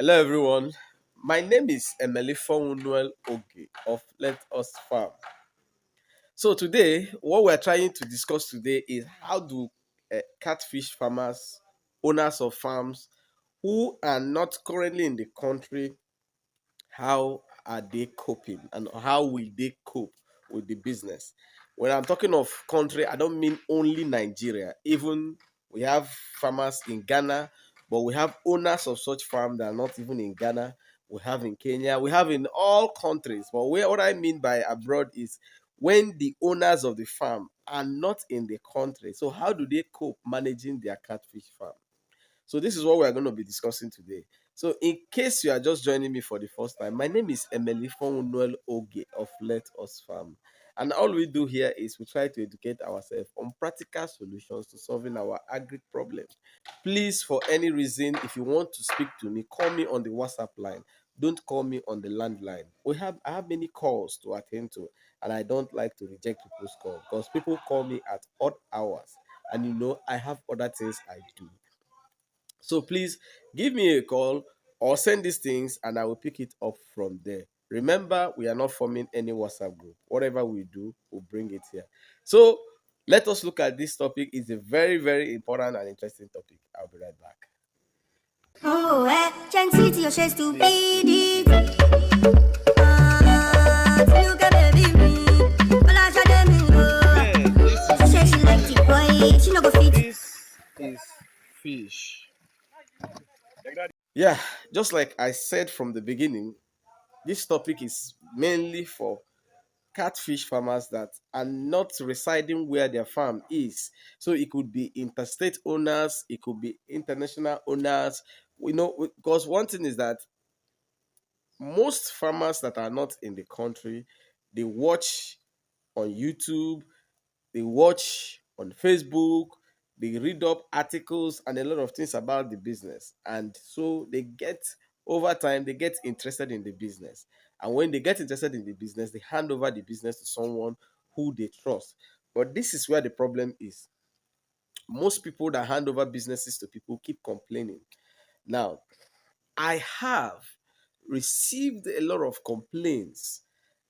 Hello, everyone. My name is Emily Fonwell Oge of Let Us Farm. So today, what we're trying to discuss today is how do catfish farmers, owners of farms who are not currently in the country, how are they coping and how will they cope with the business? When I'm talking of country, I don't mean only Nigeria. Even we have farmers in Ghana, but we have owners of such farm that are not even in Ghana. We have in Kenya. We have in all countries. But what I mean by abroad is when the owners of the farm are not in the country. So how do they cope managing their catfish farm? So this is what we're going to be discussing today. So in case you are just joining me for the first time, my name is Emily Fonwell Oge of Let Us Farm. And all we do here is we try to educate ourselves on practical solutions to solving our agri problems. Please, for any reason, if you want to speak to me, call me on the WhatsApp line. Don't call me on the landline. I have many calls to attend to, and I don't like to reject people's calls because people call me at odd hours. And I have other things I do. So please give me a call or send these things and I will pick it up from there. Remember, we are not forming any WhatsApp group. Whatever we do, we'll bring it here. So let us look at this topic. It's a very, very important and interesting topic. I'll be right back. Oh, City, your chest to beat it. Look at baby me. Well, I saw them in go. She said she like it, boy. She no go fit. This is fish. Yeah, just like I said from the beginning, this topic is mainly for catfish farmers that are not residing where their farm is. So it could be interstate owners, it could be international owners. Because one thing is that most farmers that are not in the country, they watch on YouTube, they watch on Facebook, they read up articles and a lot of things about the business. And so over time, they get interested in the business. And when they get interested in the business, they hand over the business to someone who they trust. But this is where the problem is. Most people that hand over businesses to people keep complaining. Now, I have received a lot of complaints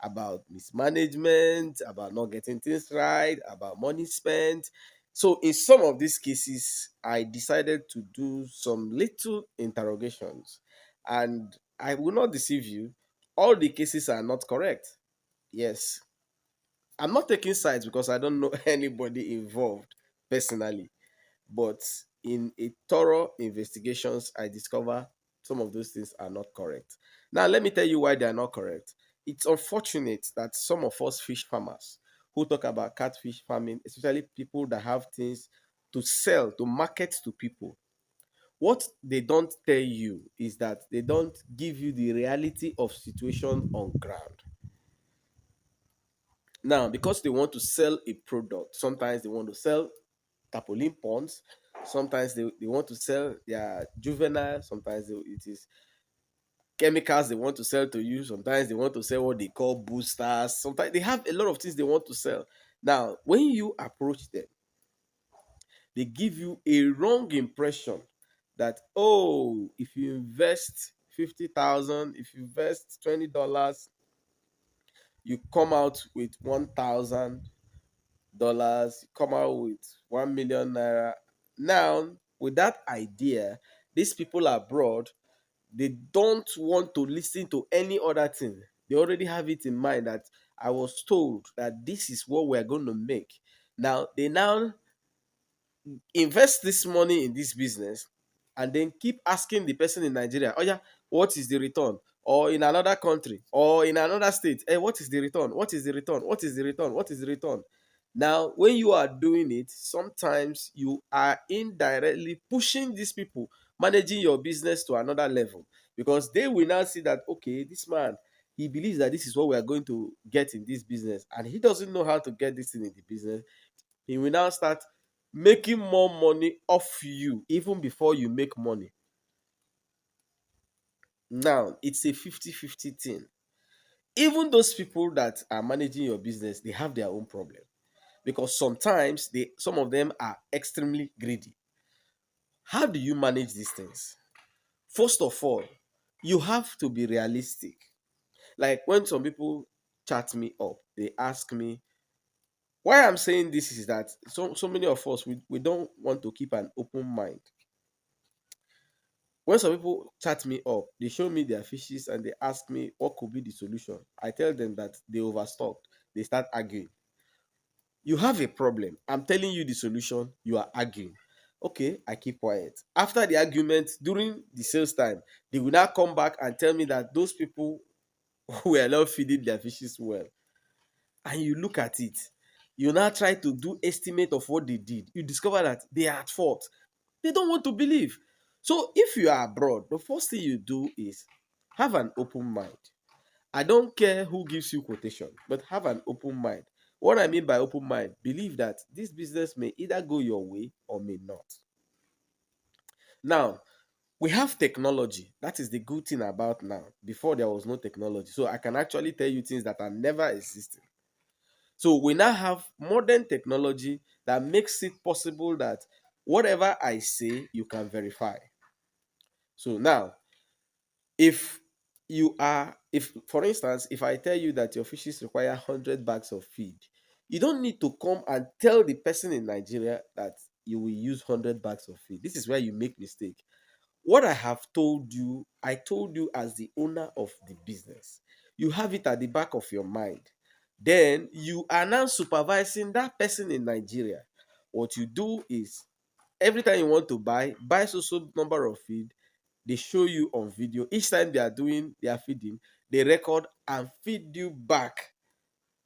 about mismanagement, about not getting things right, about money spent. So, in some of these cases, I decided to do some little interrogations. And I will not deceive you, all the cases are not correct. Yes, I'm not taking sides because I don't know anybody involved personally. But in a thorough investigations, I discover some of those things are not correct. Now, let me tell you why they are not correct. It's unfortunate that some of us fish farmers who talk about catfish farming, especially people that have things to sell, to market to people, what they don't tell you is that they don't give you the reality of situation on ground. Now, because they want to sell a product, sometimes they want to sell tarpaulin ponds. Sometimes they want to sell their juvenile. Sometimes it is chemicals they want to sell to you. Sometimes they want to sell what they call boosters. Sometimes they have a lot of things they want to sell. Now, when you approach them, they give you a wrong impression that, oh, if you invest 50,000, if you invest $20, you come out with $1,000, come out with 1 million naira. Now, with that idea, these people abroad, they don't want to listen to any other thing. They already have it in mind that I was told that this is what we're going to make. Now, they now invest this money in this business and then keep asking the person in Nigeria, oh yeah, what is the return? Or in another country or in another state, hey, what is the return? What is the return? What is the return? What is the return? Now, when you are doing it, sometimes you are indirectly pushing these people, managing your business to another level because they will now see that, okay, this man, he believes that this is what we are going to get in this business and he doesn't know how to get this thing in the business. He will now start making more money off you even before you make money. Now, it's a 50-50 thing. Even those people that are managing your business, they have their own problem because sometimes some of them are extremely greedy. How do you manage these things? First of all, You have to be realistic. Like when some people chat me up, they ask me, why I'm saying this is that so many of us, we don't want to keep an open mind. When some people chat me up, they show me their fishes and they ask me what could be the solution. I tell them that they overstocked. They start arguing. You have a problem. I'm telling you the solution. You are arguing. Okay, I keep quiet. After the argument, during the sales time, they will now come back and tell me that those people were not feeding their fishes well. And you look at it, you now try to do estimate of what they did. You discover that they are at fault. They don't want to believe. So if you are abroad, the first thing you do is have an open mind. I don't care who gives you quotation, but have an open mind. What I mean by open mind, believe that this business may either go your way or may not. Now, we have technology. That is the good thing about now. Before there was no technology. So I can actually tell you things that are never existing. So we now have modern technology that makes it possible that whatever I say, you can verify. So now, if if for instance, if I tell you that your fishes require 100 bags of feed, you don't need to come and tell the person in Nigeria that you will use 100 bags of feed. This is where you make mistake. What I have told you, I told you as the owner of the business. You have it at the back of your mind. Then you are now supervising that person in Nigeria. What you do is every time you want to buy so number of feed. They show you on video. Each time they are doing their feeding, they record and feed you back.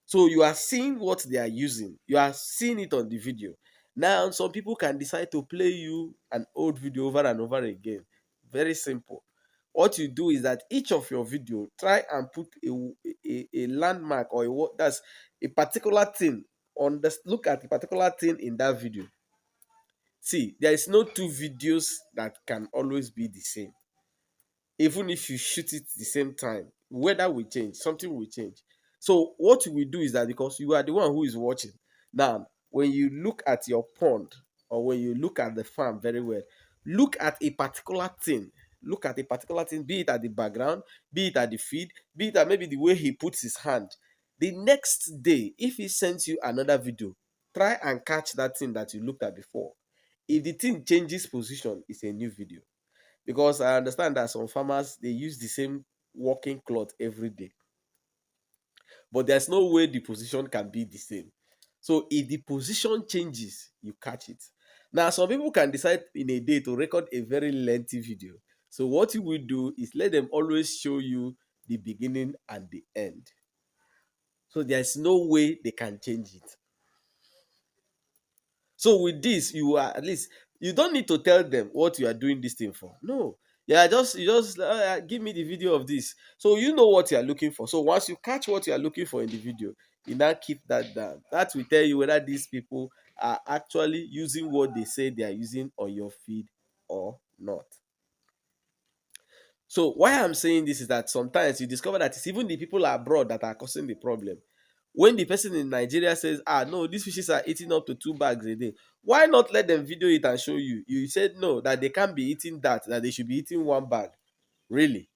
So you are seeing what they are using. You are seeing it on the video. Now, some people can decide to play you an old video over and over again. Very simple. What you do is that each of your video, try and put a landmark or that's a particular thing on the look at a particular thing in that video. See, there is no two videos that can always be the same. Even if you shoot it the same time, weather will change, something will change. So what you will do is that because you are the one who is watching, now when you look at your pond or when you look at the farm very well, look at a particular thing. Look at a particular thing, be it at the background, be it at the feed, be it at maybe the way he puts his hand. The next day, if he sends you another video, try and catch that thing that you looked at before. If the thing changes position, it's a new video. Because I understand that some farmers they use the same working cloth every day, but there's no way the position can be the same. So if the position changes, you catch it. Now, some people can decide in a day to record a very lengthy video. So what you will do is let them always show you the beginning and the end. So there's no way they can change it. So with this, you are at least you don't need to tell them what you are doing this thing for. No, yeah, just you just give me the video of this, so you know what you are looking for. So once you catch what you are looking for in the video, you now keep that down. That will tell you whether these people are actually using what they say they are using on your feed or not. So why I'm saying this is that sometimes you discover that it's even the people abroad that are causing the problem. When the person in Nigeria says, no, these fishes are eating up to 2 bags a day, why not let them video it and show you? You said no, that they can't be eating that they should be eating 1 bag. Really?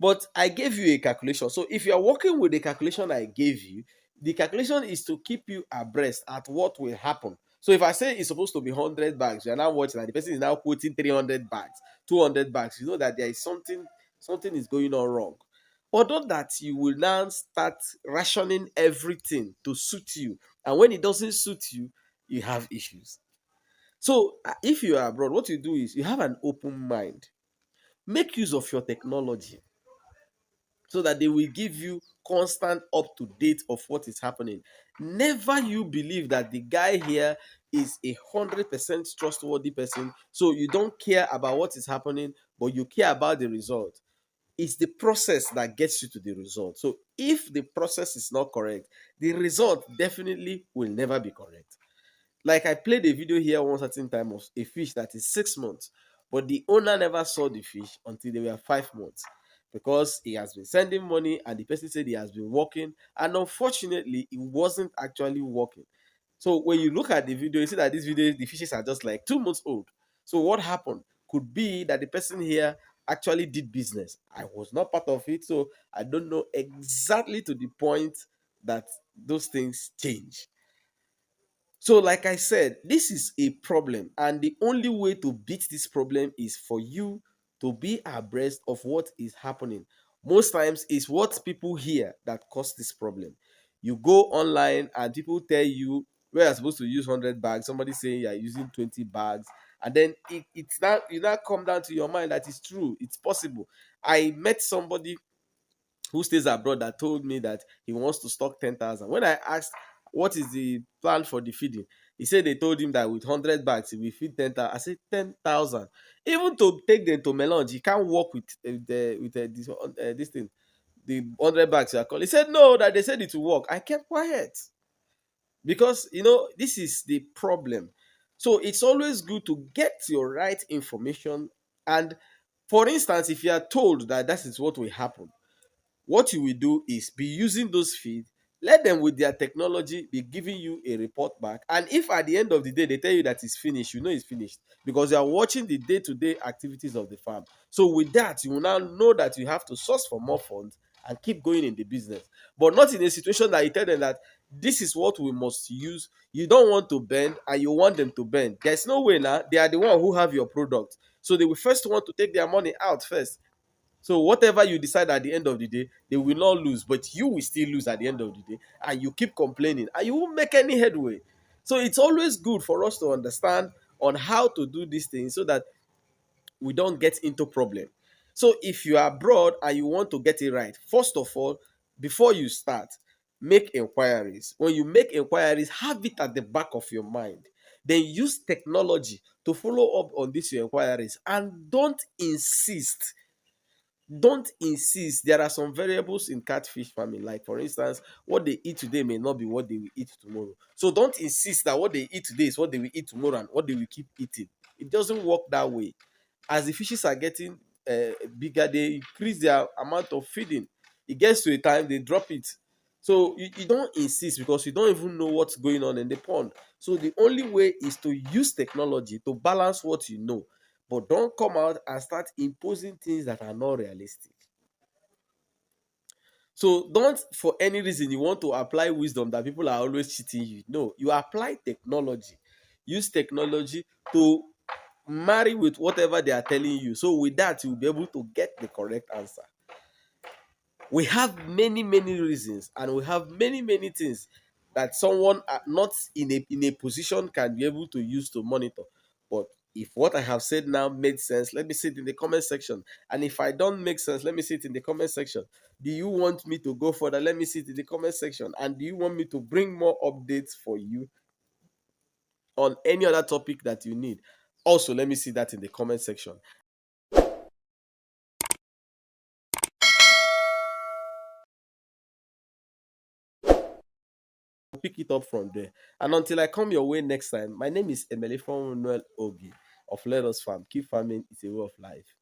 But I gave you a calculation. So if you are working with the calculation I gave you, the calculation is to keep you abreast at what will happen. So if I say it's supposed to be 100 bags, you are now watching and the person is now quoting 300 bags, 200 bags, you know that there is something is going on wrong. But not that you will now start rationing everything to suit you. And when it doesn't suit you, you have issues. So if you are abroad, what you do is you have an open mind. Make use of your technology so that they will give you constant up to date of what is happening. Never you believe that the guy here is 100% trustworthy person, so you don't care about what is happening, but you care about the result. It's the process that gets you to the result. So if the process is not correct, the result definitely will never be correct. Like I played a video here one certain time of a fish that is 6 months, but the owner never saw the fish until they were 5 months because he has been sending money and the person said he has been working, and unfortunately, it wasn't actually working. So when you look at the video, you see that this video, the fishes are just like 2 months old. So what happened could be that the person here actually did business. I was not part of it, so I don't know exactly to the point that those things change. So, like I said, this is a problem, and the only way to beat this problem is for you to be abreast of what is happening. Most times, it's what people hear that cause this problem. You go online, and people tell you we are supposed to use 100 bags. Somebody saying you are using 20 bags, and then it's now you now come down to your mind that it's true, it's possible. I met somebody who stays abroad that told me that he wants to stock 10,000. When I asked what is the plan for the feeding, he said they told him that with 100 bags he will feed 10,000. I said 10,000. Even to take them to melange, he can't work with this thing, the 100 bags you are calling. He said no, that they said it will work. I kept quiet because this is the problem. So it's always good to get your right information. And for instance, if you are told that that is what will happen, what you will do is be using those feeds, let them with their technology be giving you a report back. And if at the end of the day they tell you that it's finished, you know it's finished because you are watching the day-to-day activities of the farm. So with that, you will now know that you have to source for more funds and keep going in the business. But not in a situation that you tell them that this is what we must use. You don't want to bend and you want them to bend. There's no way now. They are the one who have your product. So they will first want to take their money out first. So whatever you decide at the end of the day, they will not lose, but you will still lose at the end of the day, and you keep complaining, and you won't make any headway. So it's always good for us to understand on how to do these things so that we don't get into problem. So if you are abroad and you want to get it right, first of all, before you start, make inquiries. When you make inquiries, have it at the back of your mind. Then use technology to follow up on these your inquiries, and don't insist. There are some variables in catfish farming, like for instance, what they eat today may not be what they will eat tomorrow. So don't insist that what they eat today is what they will eat tomorrow and what they will keep eating. It doesn't work that way. As the fishes are getting bigger, they increase their amount of feeding. It gets to a time they drop it. So you don't insist because you don't even know what's going on in the pond. So the only way is to use technology to balance what you know, but don't come out and start imposing things that are not realistic. So don't for any reason you want to apply wisdom that people are always cheating you. No, you apply technology. Use technology to marry with whatever they are telling you. So with that, you'll be able to get the correct answer. We have many reasons, and we have many things that someone not in a position can be able to use to monitor. But if what I have said now made sense, let me see it in the comment section. And if I don't make sense, let me see it in the comment section. Do you want me to go further? Let me see it in the comment section. And do you want me to bring more updates for you on any other topic that you need? Also, let me see that in the comment section. Pick it up from there. And until I come your way next time, my name is Emily from Noel Ogi of Let Us Farm. Keep farming, it's a way of life.